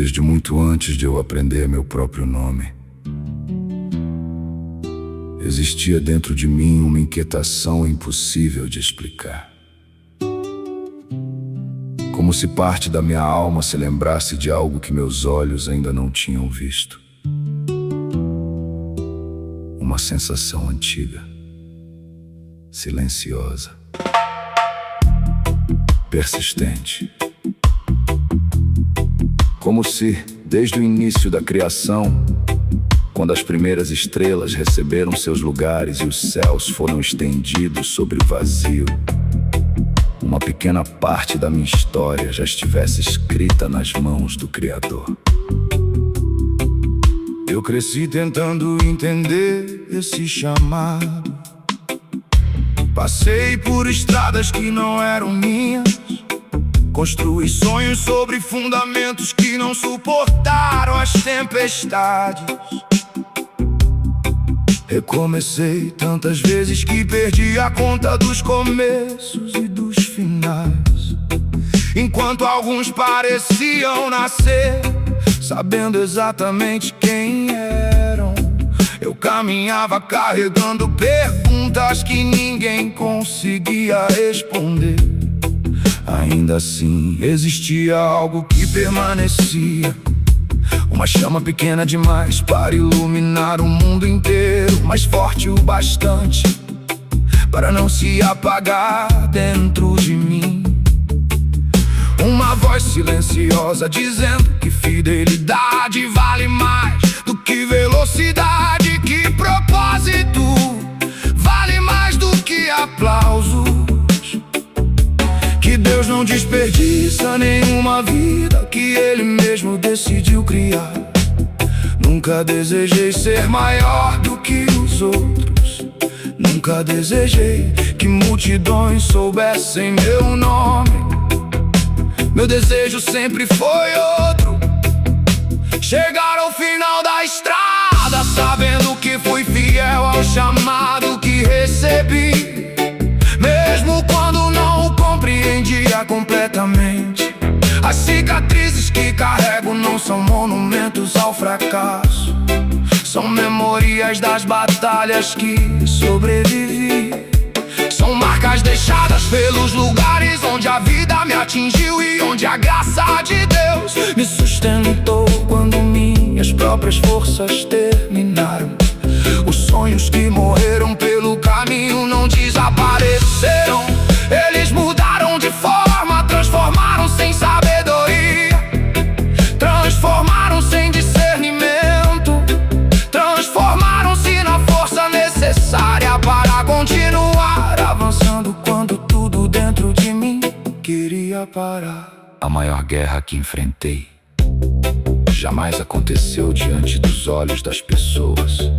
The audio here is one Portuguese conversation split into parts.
desde muito antes de eu aprender meu próprio nome. Existia dentro de mim uma inquietação impossível de explicar. Como se parte da minha alma se lembrasse de algo que meus olhos ainda não tinham visto. Uma sensação antiga, silenciosa, persistente. Como se, desde o início da criação, quando as primeiras estrelas receberam seus lugares e os céus foram estendidos sobre o vazio, uma pequena parte da minha história já estivesse escrita nas mãos do Criador. Eu cresci tentando entender esse chamado. Passei por estradas que não eram minhas. Construí sonhos sobre fundamentos que não suportaram as tempestades. Recomecei tantas vezes que perdi a conta dos começos e dos finais. Enquanto alguns pareciam nascer sabendo exatamente quem eram, eu caminhava carregando perguntas que ninguém conseguia responder. Ainda assim existia algo que permanecia, uma chama pequena demais para iluminar o mundo inteiro, mas forte o bastante para não se apagar dentro de mim. Uma voz silenciosa dizendo que fidelidade vale mais do que velocidade, que propósito vale mais do que aplausos, que Deus não desperdiça nenhuma vida que Ele mesmo decidiu criar. Nunca desejei ser maior do que os outros. Nunca desejei que multidões soubessem meu nome. Meu desejo sempre foi outro: chegar ao final da estrada sabendo que fui fiel ao chamado que recebi, mesmo quando não o compreendia completamente. As cicatrizes que carrego não são monumentos ao fracasso, são memórias das batalhas que sobrevivi. São marcas deixadas pelos lugares onde a vida me atingiu e onde a graça de Deus me sustentou quando minhas próprias forças terminaram. Os sonhos que morreram pelo caminho não desapareceram. Eles mudaram de forma, transformaram-se em sabedoria, transformaram-se em discernimento, transformaram-se na força necessária para continuar avançando quando tudo dentro de mim queria parar. A maior guerra que enfrentei jamais aconteceu diante dos olhos das pessoas.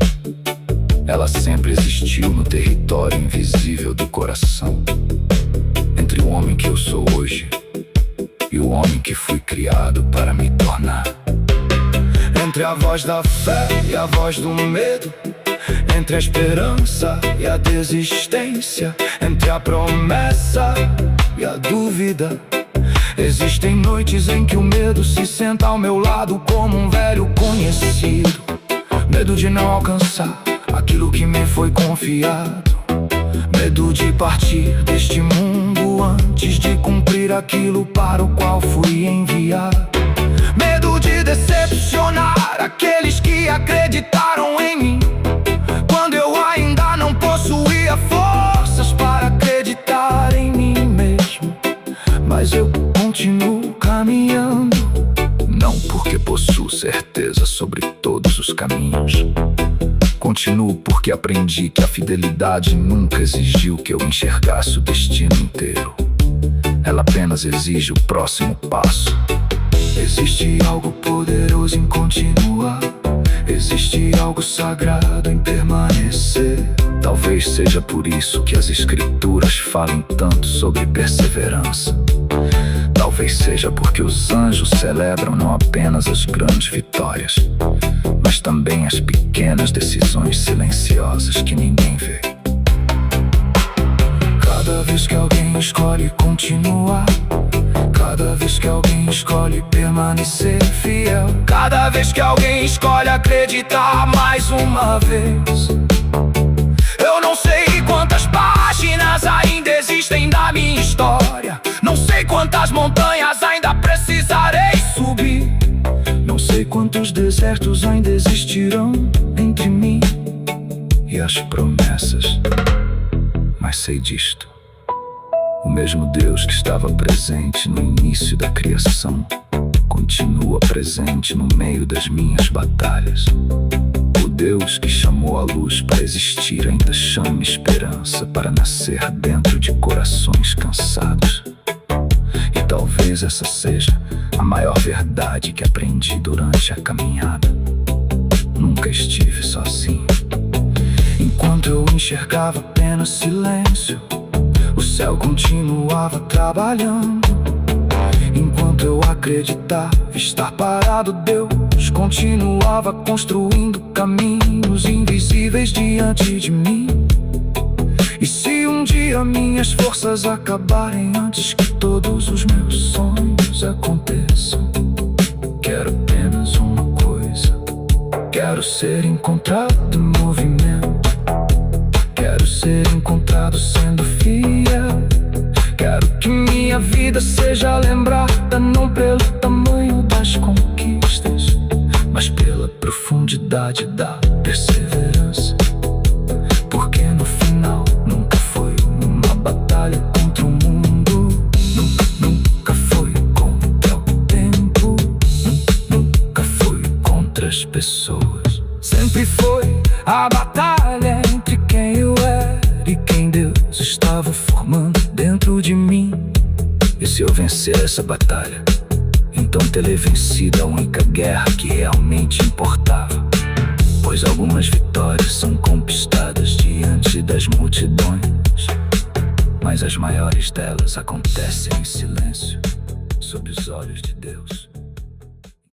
Ela sempre existiu no território invisível do coração, entre o homem que eu sou hoje e o homem que fui criado para me tornar. Entre a voz da fé e a voz do medo, entre a esperança e a desistência, entre a promessa e a dúvida, existem noites em que o medo se senta ao meu lado como um velho conhecido. Medo de não alcançar aquilo que me foi confiado, medo de partir deste mundo antes de cumprir aquilo para o qual fui enviado, medo de decepcionar aqueles que acreditaram em mim quando eu ainda não possuía forças para acreditar em mim mesmo. Mas eu continuo caminhando, não porque possuo certeza sobre todos os caminhos. Continuo porque aprendi que a fidelidade nunca exigiu que eu enxergasse o destino inteiro. Ela apenas exige o próximo passo. Existe algo poderoso em continuar, existe algo sagrado em permanecer. Talvez seja por isso que as escrituras falem tanto sobre perseverança. Talvez seja porque os anjos celebram não apenas as grandes vitórias, mas também as pequenas decisões silenciosas que ninguém vê. Cada vez que alguém escolhe continuar, Cada vez que alguém escolhe permanecer fiel, cada vez que alguém escolhe acreditar mais uma vez. Eu não sei quantas páginas ainda existem da minha história, não sei quantas montanhas ainda precisarei subir, não sei quantos desertos ainda existirão entre mim e as promessas. Mas sei disto: o mesmo Deus que estava presente no início da criação continua presente no meio das minhas batalhas. O Deus que chamou a luz para existir ainda chama esperança para nascer dentro de corações cansados. E talvez essa seja a maior verdade que aprendi durante a caminhada. Nunca estive sozinho. Enquanto eu enxergava apenas silêncio, o céu continuava trabalhando. Enquanto eu acreditava estar parado, Deus continuava construindo caminhos invisíveis diante de mim. E se um dia minhas forças acabarem antes que todos os meus sonhos aconteçam, quero apenas uma coisa: quero ser encontrado em movimento. Quero ser encontrado sendo fiel. Quero que minha vida seja lembrada não pelo tamanho das conquistas, mas pela profundidade da perseverança. Porque no final nunca foi uma batalha contra o mundo, nunca foi contra o tempo, nunca foi contra as pessoas. Sempre foi a batalha entre quem eu era e quem Deus estava formando dentro de mim. E se eu vencer essa batalha, então terei vencido a única guerra que realmente importava. Pois algumas vitórias são conquistadas diante das multidões, mas as maiores delas acontecem em silêncio, sob os olhos de Deus.